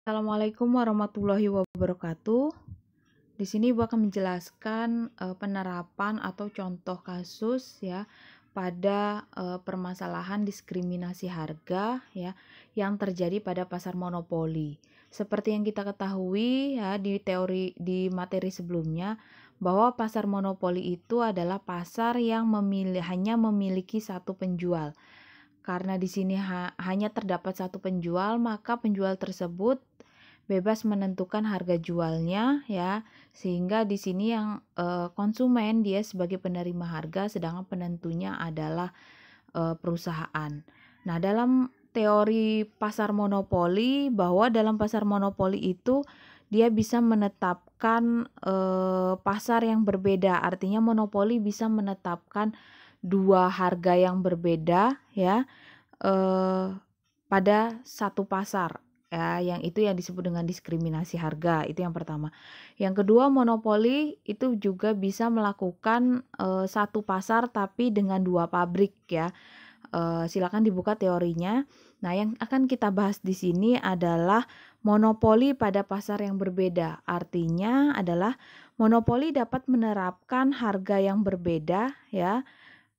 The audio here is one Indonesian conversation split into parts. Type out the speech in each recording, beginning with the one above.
Assalamualaikum warahmatullahi wabarakatuh. Di sini Ibu akan menjelaskan penerapan atau contoh kasus ya pada permasalahan diskriminasi harga ya yang terjadi pada pasar monopoli. Seperti yang kita ketahui ya di materi sebelumnya bahwa pasar monopoli itu adalah pasar yang hanya memiliki satu penjual. Karena di sini hanya terdapat satu penjual, maka penjual tersebut bebas menentukan harga jualnya ya, sehingga di sini yang konsumen dia sebagai penerima harga, sedangkan penentunya adalah perusahaan. Nah, dalam teori pasar monopoli, bahwa dalam pasar monopoli itu dia bisa menetapkan pasar yang berbeda, artinya monopoli bisa menetapkan dua harga yang berbeda ya pada satu pasar ya, yang itu yang disebut dengan diskriminasi harga. Itu yang pertama. Yang kedua, monopoli itu juga bisa melakukan satu pasar tapi dengan dua pabrik ya. Silakan dibuka teorinya. Nah, yang akan kita bahas di sini adalah monopoli pada pasar yang berbeda. Artinya adalah monopoli dapat menerapkan harga yang berbeda ya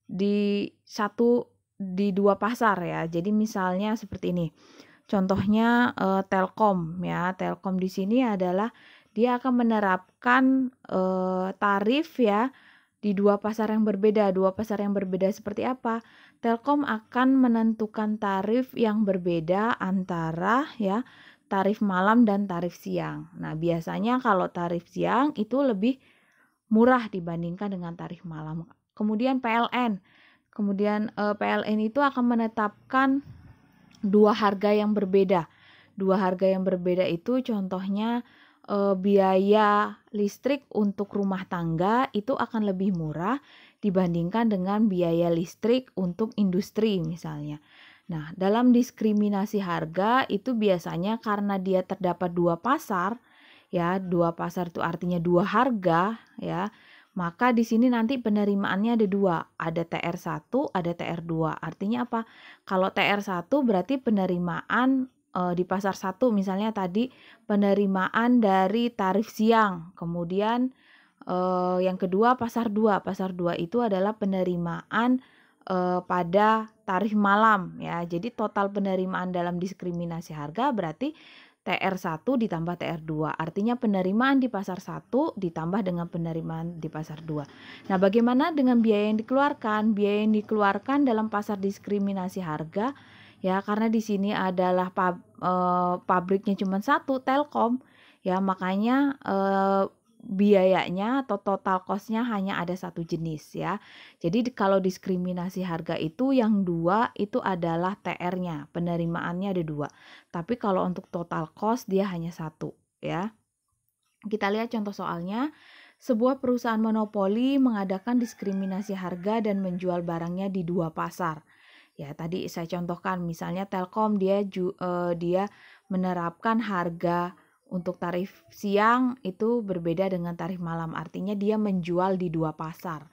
di dua pasar ya. Jadi misalnya seperti ini. Contohnya Telkom ya. Telkom di sini adalah dia akan menerapkan tarif ya di dua pasar yang berbeda. Dua pasar yang berbeda seperti apa? Telkom akan menentukan tarif yang berbeda antara ya tarif malam dan tarif siang. Nah, biasanya kalau tarif siang itu lebih murah dibandingkan dengan tarif malam. Kemudian PLN. PLN itu akan menetapkan dua harga yang berbeda. Dua harga yang berbeda itu contohnya biaya listrik untuk rumah tangga itu akan lebih murah dibandingkan dengan biaya listrik untuk industri misalnya. Nah, dalam diskriminasi harga itu biasanya karena dia terdapat dua pasar, ya, dua pasar itu artinya dua harga, ya, maka di sini nanti penerimaannya ada dua, ada TR1, ada TR2. Artinya apa? Kalau TR1 berarti penerimaan di pasar 1 misalnya tadi penerimaan dari tarif siang. Kemudian yang kedua pasar 2. Pasar 2 itu adalah penerimaan pada tarif malam ya. Jadi total penerimaan dalam diskriminasi harga berarti TR1 ditambah TR2. Artinya penerimaan di pasar 1 ditambah dengan penerimaan di pasar 2. Nah, bagaimana dengan biaya yang dikeluarkan? Biaya yang dikeluarkan dalam pasar diskriminasi harga ya, karena di sini adalah pabriknya cuma satu, Telkom ya, makanya biayanya atau total cost-nya hanya ada satu jenis ya. Jadi kalau diskriminasi harga itu yang dua itu adalah TR-nya, penerimaannya ada dua. Tapi kalau untuk total cost dia hanya satu ya. Kita lihat contoh soalnya. Sebuah perusahaan monopoli mengadakan diskriminasi harga dan menjual barangnya di dua pasar. Ya, tadi saya contohkan misalnya Telkom dia menerapkan harga untuk tarif siang itu berbeda dengan tarif malam. Artinya dia menjual di dua pasar.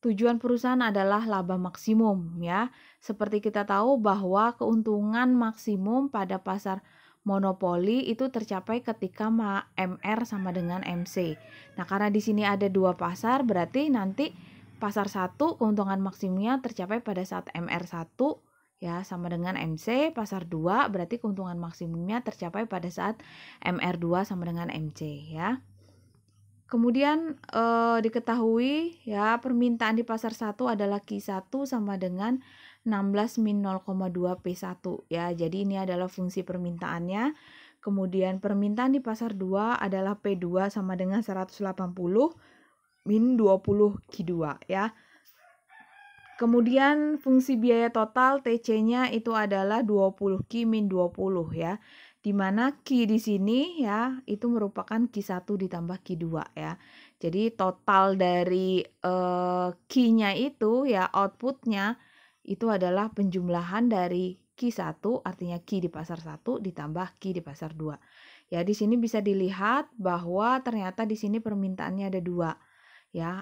Tujuan perusahaan adalah laba maksimum ya. Seperti kita tahu bahwa keuntungan maksimum pada pasar monopoli itu tercapai ketika MR sama dengan MC. Nah, karena di sini ada dua pasar, berarti nanti pasar 1 keuntungan maksimumnya tercapai pada saat MR1 ya sama dengan MC, pasar 2 berarti keuntungan maksimumnya tercapai pada saat MR2 sama dengan MC ya. Kemudian diketahui ya permintaan di pasar 1 adalah Q1 sama dengan 16 min 0,2 P1 ya. Jadi ini adalah fungsi permintaannya. Kemudian permintaan di pasar 2 adalah P2 sama dengan 180 min 20 Q2 ya. Kemudian fungsi biaya total TC-nya itu adalah 20 Q min 20 ya. Di mana Q di sini ya itu merupakan Q1 ditambah Q2 ya. Jadi total dari Q-nya itu ya outputnya itu adalah penjumlahan dari Q1 artinya Q di pasar 1 ditambah Q di pasar 2. Ya, di sini bisa dilihat bahwa ternyata di sini permintaannya ada dua. ya,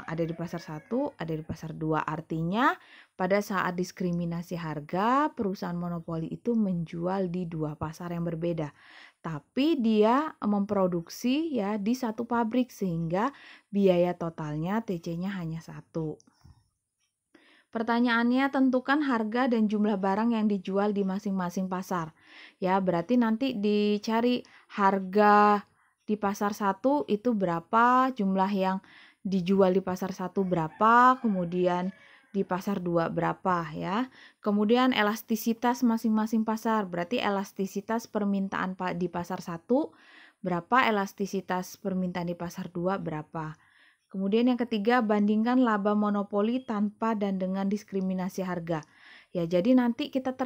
ada di pasar 1, ada di pasar 2. Artinya pada saat diskriminasi harga, perusahaan monopoli itu menjual di 2 pasar yang berbeda. Tapi dia memproduksi ya di satu pabrik sehingga biaya totalnya TC-nya hanya 1. Pertanyaannya, tentukan harga dan jumlah barang yang dijual di masing-masing pasar. Ya, berarti nanti dicari harga di pasar 1 itu berapa, jumlah yang dijual di pasar 1 berapa, kemudian di pasar 2 berapa ya. Kemudian elastisitas masing-masing pasar, berarti elastisitas permintaan di pasar 1 berapa, elastisitas permintaan di pasar 2 berapa. Kemudian yang ketiga, bandingkan laba monopoli tanpa dan dengan diskriminasi harga. Ya, jadi nanti kita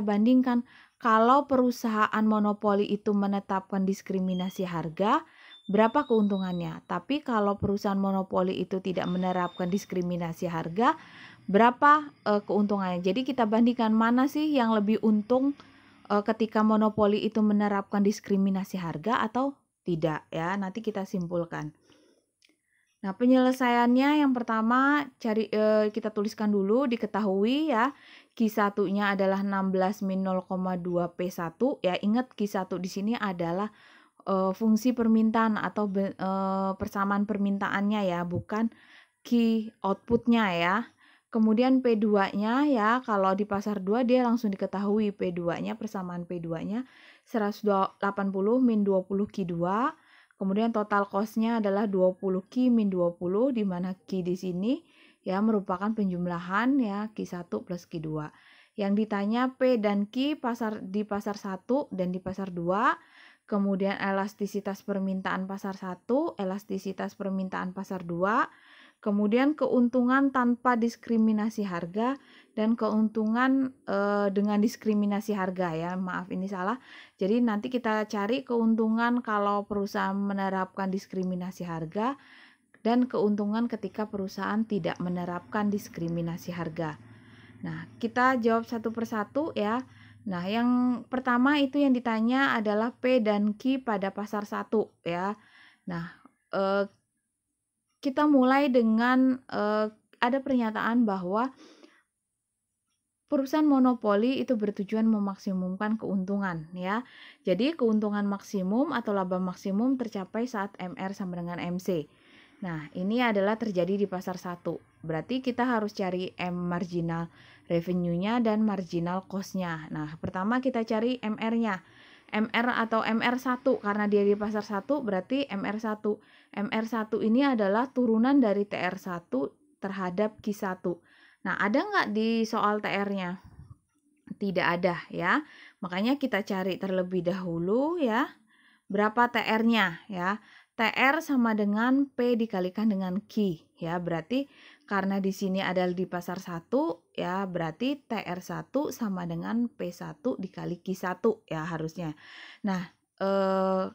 bandingkan kalau perusahaan monopoli itu menetapkan diskriminasi harga, berapa keuntungannya. Tapi kalau perusahaan monopoli itu tidak menerapkan diskriminasi harga, berapa keuntungannya. Jadi kita bandingkan mana sih yang lebih untung ketika monopoli itu menerapkan diskriminasi harga atau tidak ya. Nanti kita simpulkan. Nah, penyelesaiannya yang pertama kita tuliskan dulu, diketahui ya Q1-nya adalah 16 min 0,2 P1 ya. Ingat Q1 di sini adalah fungsi permintaan atau persamaan permintaannya ya, bukan key outputnya ya. Kemudian P2-nya ya, kalau di pasar 2 dia langsung diketahui P2-nya, persamaan P2-nya 180 min 20 Q2. Kemudian total cost-nya adalah 20 Q min 20, di mana Q di sini ya merupakan penjumlahan ya Q1 plus Q2. Yang ditanya P dan Q di pasar 1 dan di pasar 2. Kemudian elastisitas permintaan pasar 1, elastisitas permintaan pasar 2. Kemudian keuntungan tanpa diskriminasi harga dan keuntungan dengan diskriminasi harga ya. Maaf ini salah. Jadi nanti kita cari keuntungan kalau perusahaan menerapkan diskriminasi harga dan keuntungan ketika perusahaan tidak menerapkan diskriminasi harga. Nah, kita jawab satu persatu ya. Nah, yang pertama itu yang ditanya adalah P dan Q pada pasar 1 ya. Nah, kita mulai dengan ada pernyataan bahwa perusahaan monopoli itu bertujuan memaksimumkan keuntungan ya. Jadi keuntungan maksimum atau laba maksimum tercapai saat MR sama dengan MC. Nah, ini adalah terjadi di pasar 1. Berarti kita harus cari marginal revenue-nya dan marginal cost-nya. Nah, pertama kita cari MR-nya. MR atau MR1 karena dia di pasar 1 berarti MR1. MR1 ini adalah turunan dari TR1 terhadap Q1. Nah, ada nggak di soal TR-nya? Tidak ada ya. Makanya kita cari terlebih dahulu ya. Berapa TR-nya ya? TR sama dengan P dikalikan dengan Q ya. Berarti karena di sini adalah di pasar 1 ya, berarti TR1 sama dengan P1 dikali Q1 ya harusnya. Nah,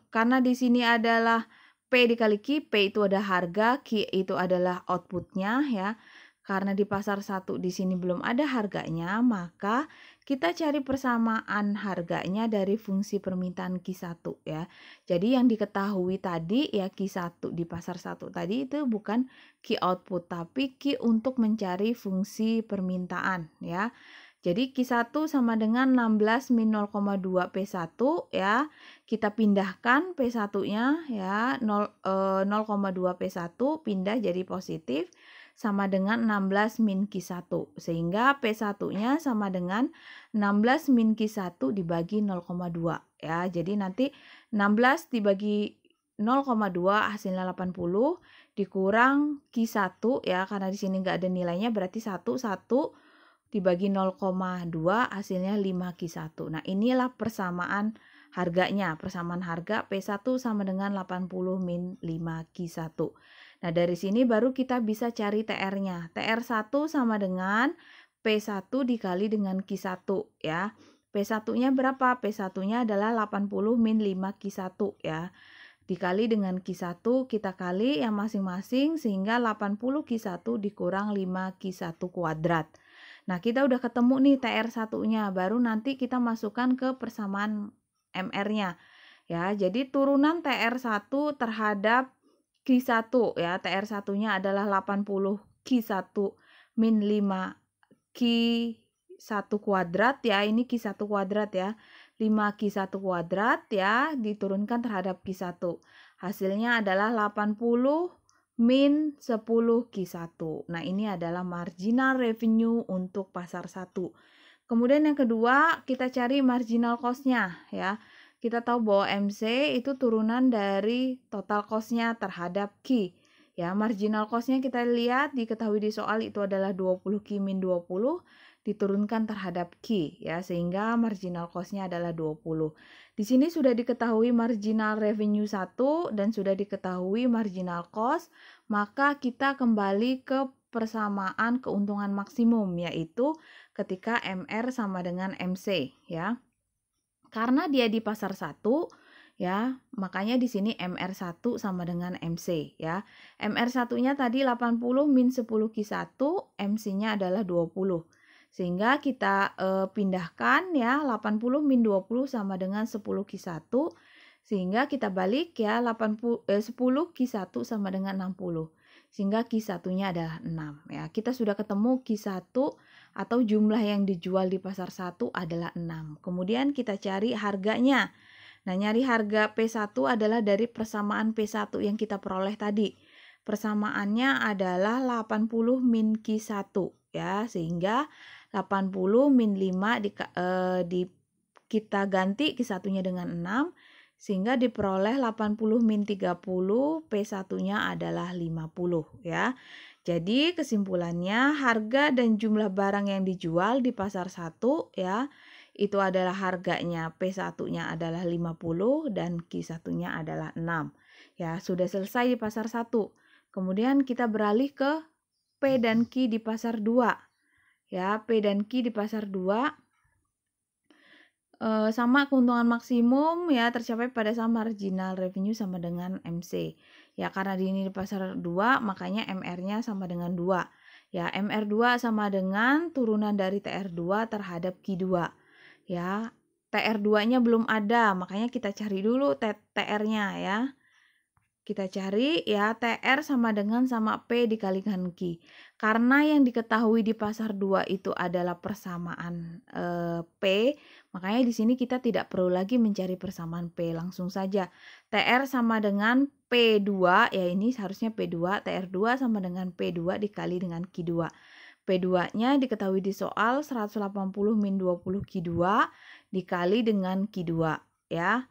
karena di sini adalah P dikali Q, P itu ada harga, Q itu adalah outputnya ya. Karena di pasar 1 di sini belum ada harganya, maka kita cari persamaan harganya dari fungsi permintaan Q1 ya. Jadi yang diketahui tadi ya Q1 di pasar 1 tadi itu bukan Q output tapi Q untuk mencari fungsi permintaan ya. Jadi Q1 sama dengan 16 min 0,2 P1 ya. Kita pindahkan P1-nya ya 0,2 P1 pindah jadi positif sama dengan 16 min Q1. Sehingga P1-nya sama dengan 16 min Q1 dibagi 0,2 ya. Jadi nanti 16 dibagi 0,2 hasilnya 80 dikurang Q1 ya, karena di sini nggak ada nilainya berarti 1 dibagi 0,2 hasilnya 5 Q1. Nah, inilah persamaan harganya. Persamaan harga P1 sama dengan 80 min 5 Q1. Nah, dari sini baru kita bisa cari TR-nya. TR1 sama dengan P1 dikali dengan Q1 ya. P1-nya berapa? P1-nya adalah 80 min 5 Q1 ya. Dikali dengan Q1 kita kali yang masing-masing sehingga 80 Q1 dikurang 5 Q1 kuadrat. Nah, kita udah ketemu nih TR1-nya, baru nanti kita masukkan ke persamaan MR-nya. Ya, jadi turunan TR1 terhadap Q1 ya, TR1-nya adalah 80 Q1 min 5 Q1 kuadrat ya, ini Q1 kuadrat ya. 5 Q1 kuadrat ya, diturunkan terhadap Q1. Hasilnya adalah 80 min 10 Q1. Nah, ini adalah marginal revenue untuk pasar 1. Kemudian yang kedua, kita cari marginal cost-nya ya. Kita tahu bahwa MC itu turunan dari total cost-nya terhadap Q. Ya, marginal cost-nya kita lihat diketahui di soal itu adalah 20 Q min 20 diturunkan terhadap Q ya, sehingga marginal cost-nya adalah 20. Di sini sudah diketahui marginal revenue 1 dan sudah diketahui marginal cost, maka kita kembali ke persamaan keuntungan maksimum, yaitu ketika MR sama dengan MC ya. Karena dia di pasar 1 ya, makanya di sini MR1 sama dengan MC ya. MR1-nya tadi 80 min 10 Q1, MC-nya adalah 20. Sehingga kita pindahkan ya, 80 min 20 sama dengan 10 Q1. Sehingga kita balik ya, 10 Q1 sama dengan 60. Sehingga Q1-nya adalah 6 ya. Kita sudah ketemu Q1 atau jumlah yang dijual di pasar 1 adalah 6. Kemudian kita cari harganya. Nah, nyari harga P1 adalah dari persamaan P1 yang kita peroleh tadi. Persamaannya adalah 80 min Q1 ya, sehingga 80 min 5 kita ganti Q1-nya dengan 6 sehingga diperoleh 80 min 30, P1-nya adalah 50 ya. Jadi kesimpulannya harga dan jumlah barang yang dijual di pasar 1 ya, itu adalah harganya P1-nya adalah 50 dan Q1-nya adalah 6. Ya, sudah selesai di pasar 1. Kemudian kita beralih ke P dan Q di pasar 2. Ya, P dan Q di pasar 2 sama keuntungan maksimum ya tercapai pada saat marginal revenue sama dengan MC. Ya, karena di ini di pasar 2 makanya MR-nya sama dengan 2. Ya, MR2 sama dengan turunan dari TR2 terhadap Q2. Ya, TR2-nya belum ada, makanya kita cari dulu TR-nya ya. Kita cari ya, TR sama dengan sama P dikalikan Q. Karena yang diketahui di pasar 2 itu adalah persamaan P, makanya di sini kita tidak perlu lagi mencari persamaan P, langsung saja. TR sama dengan P2, ya ini seharusnya P2, TR2 sama dengan P2 dikali dengan Q2. P2-nya diketahui di soal 180 min 20 Q2 dikali dengan Q2 ya.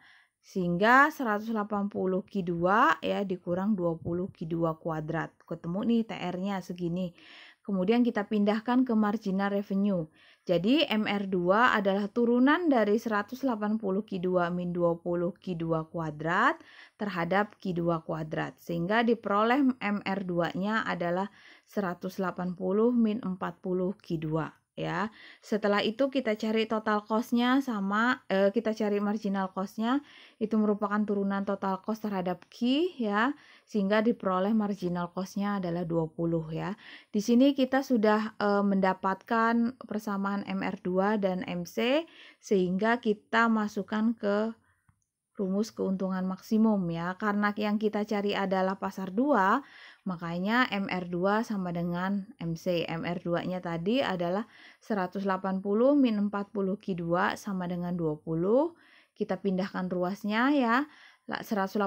Sehingga 180 Q2 ya dikurang 20 Q2 kuadrat. Ketemu nih TR-nya segini. Kemudian kita pindahkan ke marginal revenue. Jadi MR2 adalah turunan dari 180 Q2 min 20 Q2 kuadrat terhadap Q2 kuadrat. Sehingga diperoleh MR2-nya adalah 180 min 40 Q2. Ya, setelah itu kita cari total cost-nya sama kita cari marginal cost-nya, itu merupakan turunan total cost terhadap Q ya, sehingga diperoleh marginal cost-nya adalah 20 ya. Di sini kita sudah mendapatkan persamaan MR2 dan MC sehingga kita masukkan ke rumus keuntungan maksimum ya. Karena yang kita cari adalah pasar 2, makanya MR2 sama dengan MC. MR2-nya tadi adalah 180 min 40 Q2 sama dengan 20. Kita pindahkan ruasnya ya. 180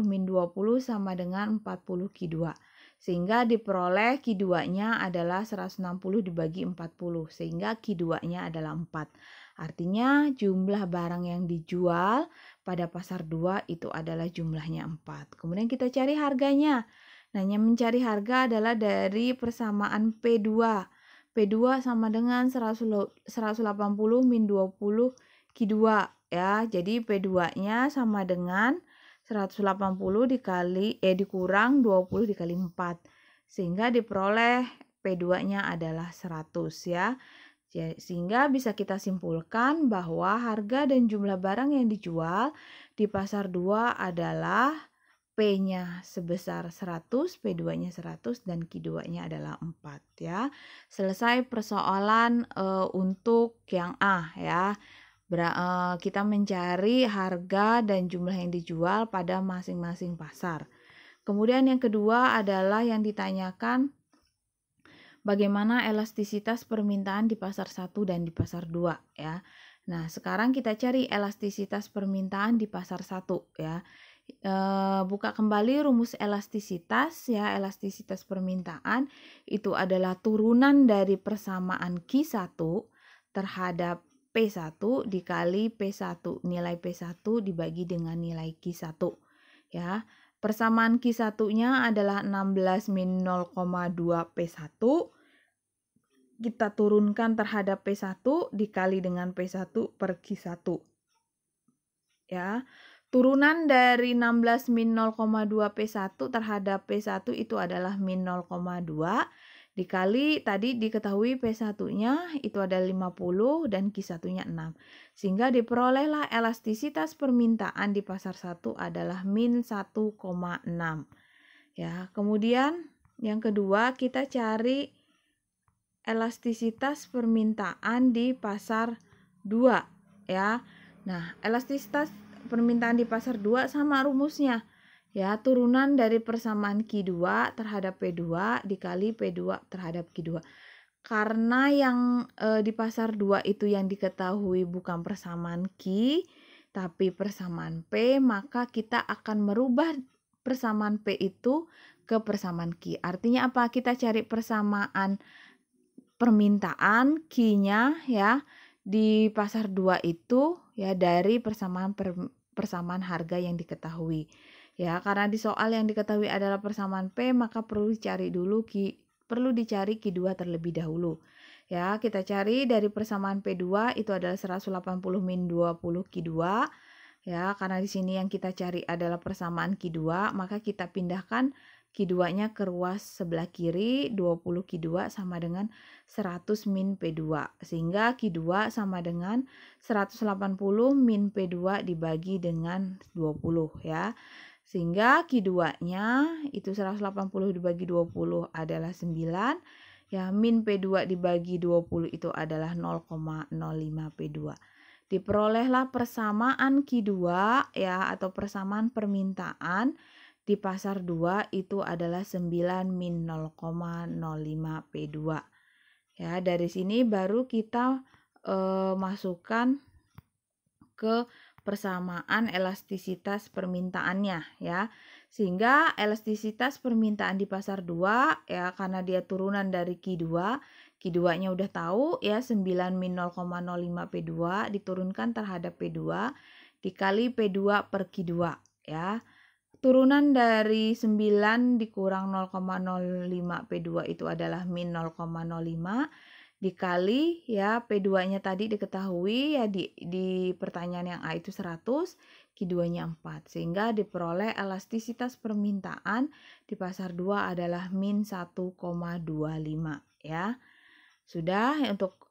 min 20 sama dengan 40 Q2. Sehingga diperoleh Q2-nya adalah 160 dibagi 40. Sehingga Q2-nya adalah 4. Artinya jumlah barang yang dijual pada pasar 2 itu adalah jumlahnya 4. Kemudian kita cari harganya. Nah, yang mencari harga adalah dari persamaan P2. P2 sama dengan 180 min 20 Q2 ya. Jadi P2-nya sama dengan 180 dikurang 20 dikali 4. Sehingga diperoleh P2-nya adalah 100 ya. Sehingga bisa kita simpulkan bahwa harga dan jumlah barang yang dijual di pasar 2 adalah P-nya sebesar 100, P2-nya 100, dan Q2-nya adalah 4 ya. Selesai persoalan untuk yang A ya. Kita mencari harga dan jumlah yang dijual pada masing-masing pasar. Kemudian yang kedua adalah yang ditanyakan bagaimana elastisitas permintaan di pasar 1 dan di pasar 2 ya. Nah, sekarang kita cari elastisitas permintaan di pasar 1 ya. Buka kembali rumus elastisitas ya. Elastisitas permintaan itu adalah turunan dari persamaan Q1 terhadap P1 dikali P1, nilai P1 dibagi dengan nilai Q1 ya. Persamaan Q1-nya adalah 16 min 0,2 P1. Kita turunkan terhadap P1 dikali dengan P1 per Q1. Ya. Turunan dari 16 min 0,2 P1 terhadap P1 itu adalah min 0,2 dikali tadi diketahui P1-nya itu ada 50 dan Q1-nya 6. Sehingga diperolehlah elastisitas permintaan di pasar 1 adalah min 1,6. Ya, kemudian yang kedua kita cari elastisitas permintaan di pasar 2 ya. Nah, elastisitas permintaan di pasar 2 sama rumusnya. Ya, turunan dari persamaan Q2 terhadap P2 dikali P2 terhadap Q2. Karena yang di pasar 2 itu yang diketahui bukan persamaan Q, tapi persamaan P, maka kita akan merubah persamaan P itu ke persamaan Q. Artinya apa? Kita cari persamaan permintaan Q-nya ya di pasar 2 itu ya dari persamaan harga yang diketahui. Ya, karena di soal yang diketahui adalah persamaan P, maka perlu dicari Q2 terlebih dahulu. Ya, kita cari dari persamaan P2 itu adalah 180 min 20 Q2. Ya, karena di sini yang kita cari adalah persamaan Q2, maka kita pindahkan Q2-nya ke ruas sebelah kiri, 20 Q2 sama dengan 100 min P2. Sehingga Q2 sama dengan 180 min P2 dibagi dengan 20 ya. Sehingga Q2-nya itu 180 dibagi 20 adalah 9. Ya, min P2 dibagi 20 itu adalah 0,05 P2. Diperolehlah persamaan Q2 ya atau persamaan permintaan di pasar 2 itu adalah 9 min 0,05 P2. Ya, dari sini baru kita masukkan ke persamaan elastisitas permintaannya ya. Sehingga elastisitas permintaan di pasar 2 ya karena dia turunan dari Q2. Q2-nya udah tahu ya 9 min 0,05 P2 diturunkan terhadap P2 dikali P2 per Q2 ya. Turunan dari 9 dikurang 0,05 P2 itu adalah min 0,05 dikali ya P2-nya tadi diketahui ya di pertanyaan yang A itu 100, Q2-nya 4. Sehingga diperoleh elastisitas permintaan di pasar 2 adalah min 1,25 ya. Sudah untuk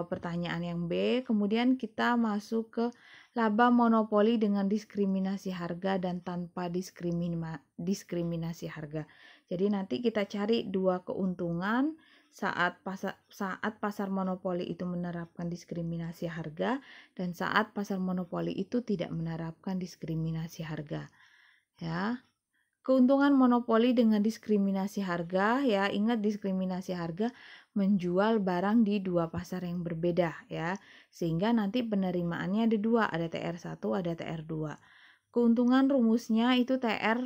pertanyaan yang B. Kemudian kita masuk ke laba monopoli dengan diskriminasi harga dan tanpa diskriminasi harga. Jadi nanti kita cari dua keuntungan saat pasar monopoli itu menerapkan diskriminasi harga dan saat pasar monopoli itu tidak menerapkan diskriminasi harga. Ya. Keuntungan monopoli dengan diskriminasi harga ya, ingat diskriminasi harga menjual barang di dua pasar yang berbeda ya. Sehingga nanti penerimaannya ada dua, ada TR1, ada TR2. Keuntungan rumusnya itu TR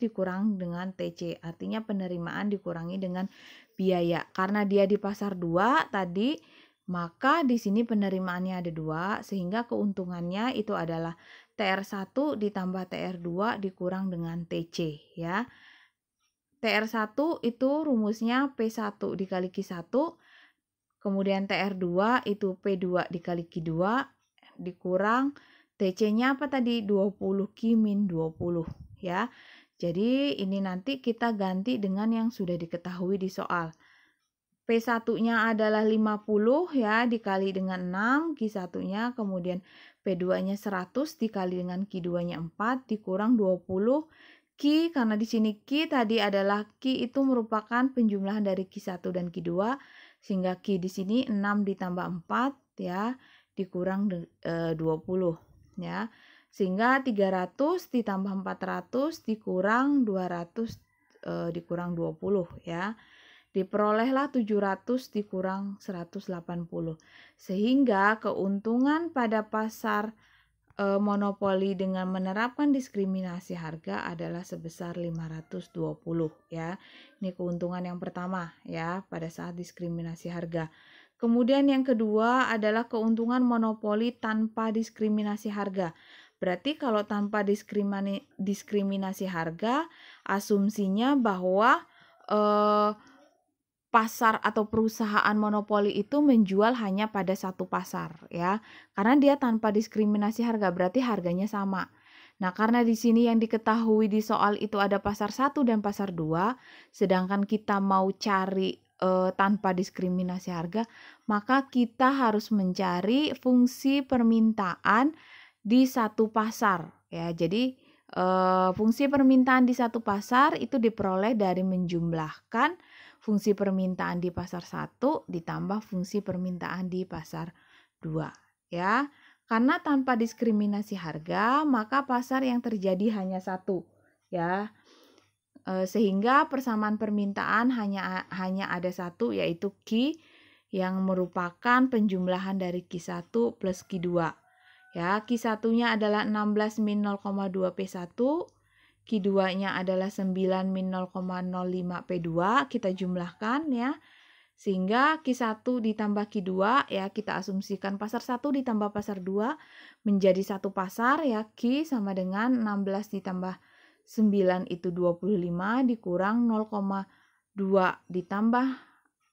dikurang dengan TC. Artinya penerimaan dikurangi dengan biaya. Karena dia di pasar 2 tadi, maka di sini penerimaannya ada 2 sehingga keuntungannya itu adalah TR1 ditambah TR2 dikurang dengan TC ya. TR1 itu rumusnya P1 dikali Q1, kemudian TR2 itu P2 dikali Q2 dikurang TC-nya apa tadi? 20 Q min 20 ya. Jadi ini nanti kita ganti dengan yang sudah diketahui di soal. P1-nya adalah 50 ya dikali dengan 6, Q1-nya kemudian P2-nya 100 dikali dengan Q2-nya 4 dikurang 20 Q karena di sini Q tadi adalah Q itu merupakan penjumlahan dari Q1 dan Q2 sehingga Q di sini 6 ditambah 4 ya dikurang 20 ya. Sehingga 300 ditambah 400 dikurang 200 dikurang 20 ya. Diperolehlah 700 dikurang 180. Sehingga keuntungan pada pasar monopoli dengan menerapkan diskriminasi harga adalah sebesar 520 ya. Ini keuntungan yang pertama ya pada saat diskriminasi harga. Kemudian yang kedua adalah keuntungan monopoli tanpa diskriminasi harga. Berarti kalau tanpa diskriminasi harga, asumsinya bahwa pasar atau perusahaan monopoli itu menjual hanya pada satu pasar ya. Karena dia tanpa diskriminasi harga, berarti harganya sama. Nah, karena di sini yang diketahui di soal itu ada pasar 1 dan pasar 2, sedangkan kita mau cari tanpa diskriminasi harga, maka kita harus mencari fungsi permintaan di satu pasar ya. Jadi fungsi permintaan di satu pasar itu diperoleh dari menjumlahkan fungsi permintaan di pasar 1 ditambah fungsi permintaan di pasar 2 ya. Karena tanpa diskriminasi harga, maka pasar yang terjadi hanya satu ya. Sehingga persamaan permintaan hanya ada satu, yaitu Q yang merupakan penjumlahan dari Q1 plus Q2 ya. Q1-nya adalah 16 min 0,2 P1, Q2-nya adalah 9 min 0,05 P2, kita jumlahkan ya. Sehingga Q1 ditambah Q2 ya, kita asumsikan pasar 1 ditambah pasar 2 menjadi satu pasar ya. Q sama dengan 16 ditambah 9 itu 25 dikurang 0,2 ditambah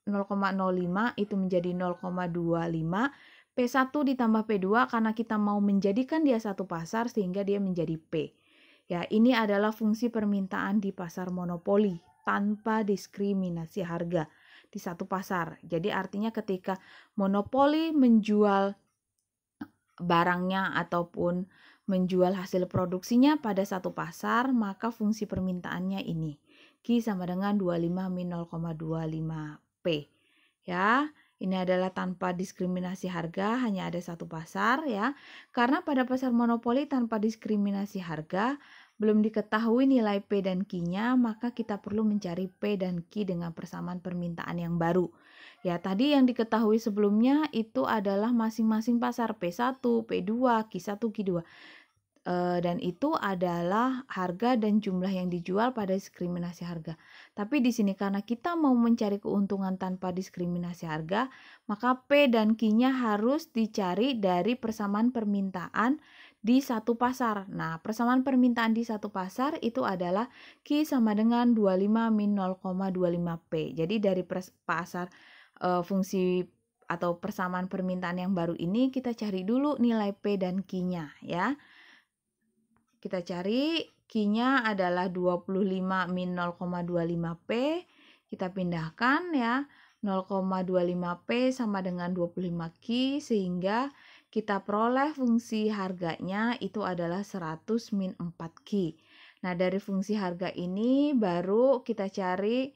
0,05 itu menjadi 0,25. P1 ditambah P2 karena kita mau menjadikan dia satu pasar sehingga dia menjadi P. Ya, ini adalah fungsi permintaan di pasar monopoli tanpa diskriminasi harga di satu pasar. Jadi artinya ketika monopoli menjual barangnya ataupun menjual hasil produksinya pada satu pasar, maka fungsi permintaannya ini. Q sama dengan 25 min 0,25 P. Ya, ini adalah tanpa diskriminasi harga, hanya ada satu pasar ya. Karena pada pasar monopoli tanpa diskriminasi harga, belum diketahui nilai P dan Q-nya, maka kita perlu mencari P dan Q dengan persamaan permintaan yang baru. Ya, tadi yang diketahui sebelumnya itu adalah masing-masing pasar P1, P2, Q1, Q2. Dan itu adalah harga dan jumlah yang dijual pada diskriminasi harga. Tapi di sini karena kita mau mencari keuntungan tanpa diskriminasi harga, maka P dan Q-nya harus dicari dari persamaan permintaan di satu pasar. Nah, persamaan permintaan di satu pasar itu adalah Q sama dengan 25 min 0,25 P. Jadi dari pasar fungsi atau persamaan permintaan yang baru ini kita cari dulu nilai P dan Q-nya ya. Kita cari Q-nya adalah 25 min 0,25 P. Kita pindahkan ya. 0,25 P sama dengan 25 Q sehingga kita peroleh fungsi harganya itu adalah 100 min 4 Q. Nah, dari fungsi harga ini baru kita cari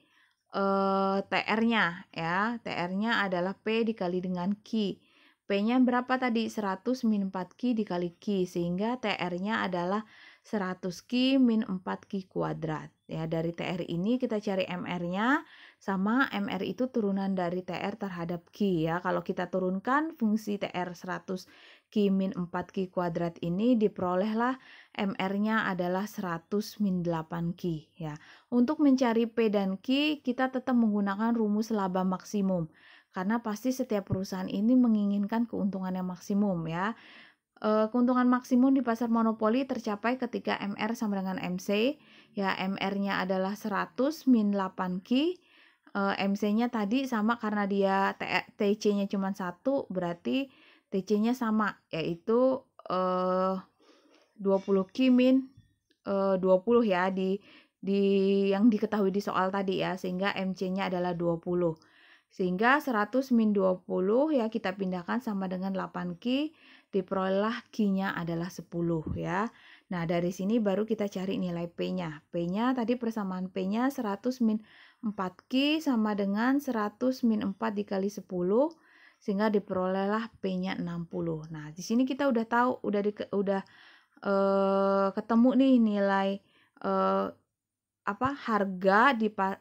TR-nya ya. TR-nya adalah P dikali dengan Q. P-nya berapa tadi? 100 min 4Q dikali Q. Sehingga TR-nya adalah 100Q min 4Q kuadrat. Ya, dari TR ini kita cari MR-nya. Sama MR itu turunan dari TR terhadap Q ya. Kalau kita turunkan fungsi TR 100Q min 4Q kuadrat ini diperolehlah MR-nya adalah 100 min 8Q ya. Untuk mencari P dan Q kita tetap menggunakan rumus laba maksimum. Karena pasti setiap perusahaan ini menginginkan keuntungan yang maksimum ya. Keuntungan maksimum di pasar monopoli tercapai ketika MR sama dengan MC. Ya, MR-nya adalah 100 min 8Q. MC-nya tadi sama karena dia TC-nya cuma 1, berarti TC-nya sama, yaitu 20Q min 20 ya, di yang diketahui di soal tadi ya, sehingga MC-nya adalah 20. Sehingga 100 min 20 ya kita pindahkan sama dengan 8Q, diperolehlah Q-nya adalah 10 ya. Nah, dari sini baru kita cari nilai P-nya. P-nya tadi persamaan P-nya 100 min 4Q sama dengan 100 min 4 dikali 10 sehingga diperolehlah P-nya 60. Nah, di sini kita udah tahu udah ketemu nih nilai harga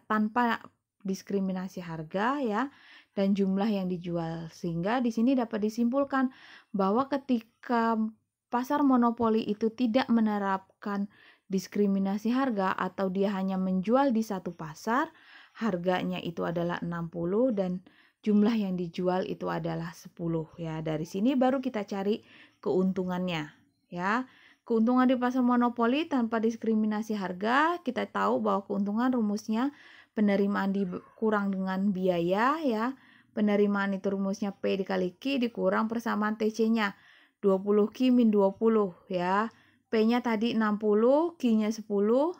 tanpa diskriminasi harga ya, dan jumlah yang dijual. Sehingga di sini dapat disimpulkan bahwa ketika pasar monopoli itu tidak menerapkan diskriminasi harga atau dia hanya menjual di satu pasar, harganya itu adalah 60 dan jumlah yang dijual itu adalah 10 ya. Dari sini baru kita cari keuntungannya ya. Keuntungan di pasar monopoli tanpa diskriminasi harga, kita tahu bahwa keuntungan rumusnya penerimaan dikurang dengan biaya ya. Penerimaan itu rumusnya P dikali Q dikurang persamaan TC-nya. 20 Q min 20 ya. P-nya tadi 60, Q-nya 10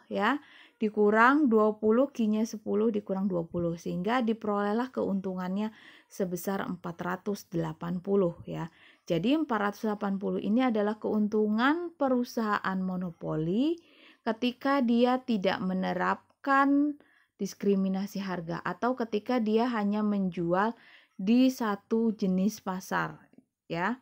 ya. Dikurang 20, Q-nya 10 dikurang 20. Sehingga diperolehlah keuntungannya sebesar 480 ya. Jadi 480 ini adalah keuntungan perusahaan monopoli ketika dia tidak menerapkan diskriminasi harga atau ketika dia hanya menjual di satu jenis pasar ya.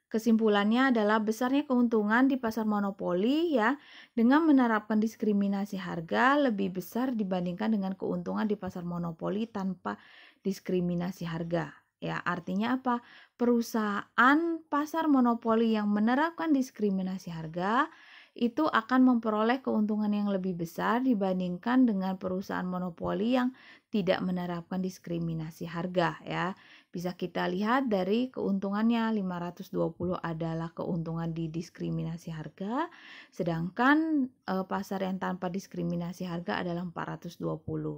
Kesimpulannya adalah besarnya keuntungan di pasar monopoli ya dengan menerapkan diskriminasi harga lebih besar dibandingkan dengan keuntungan di pasar monopoli tanpa diskriminasi harga. Ya, artinya apa? Perusahaan pasar monopoli yang menerapkan diskriminasi harga itu akan memperoleh keuntungan yang lebih besar dibandingkan dengan perusahaan monopoli yang tidak menerapkan diskriminasi harga ya. Bisa kita lihat dari keuntungannya 520 adalah keuntungan di diskriminasi harga, sedangkan pasar yang tanpa diskriminasi harga adalah 420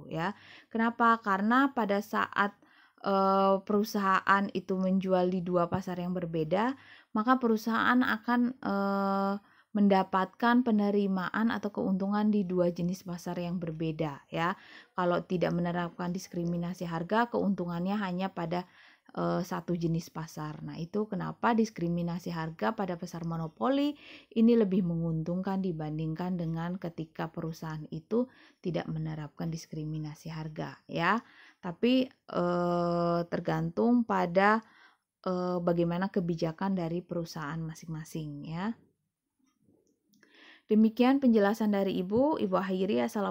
ya. Kenapa? Karena pada saat perusahaan itu menjual di dua pasar yang berbeda, maka perusahaan akan mendapatkan penerimaan atau keuntungan di dua jenis pasar yang berbeda ya. Kalau tidak menerapkan diskriminasi harga, keuntungannya hanya pada satu jenis pasar. Nah, itu kenapa diskriminasi harga pada pasar monopoli ini lebih menguntungkan dibandingkan dengan ketika perusahaan itu tidak menerapkan diskriminasi harga ya. Tapi tergantung pada bagaimana kebijakan dari perusahaan masing-masing ya. Demikian penjelasan dari Ibu akhiri. Assalamualaikum.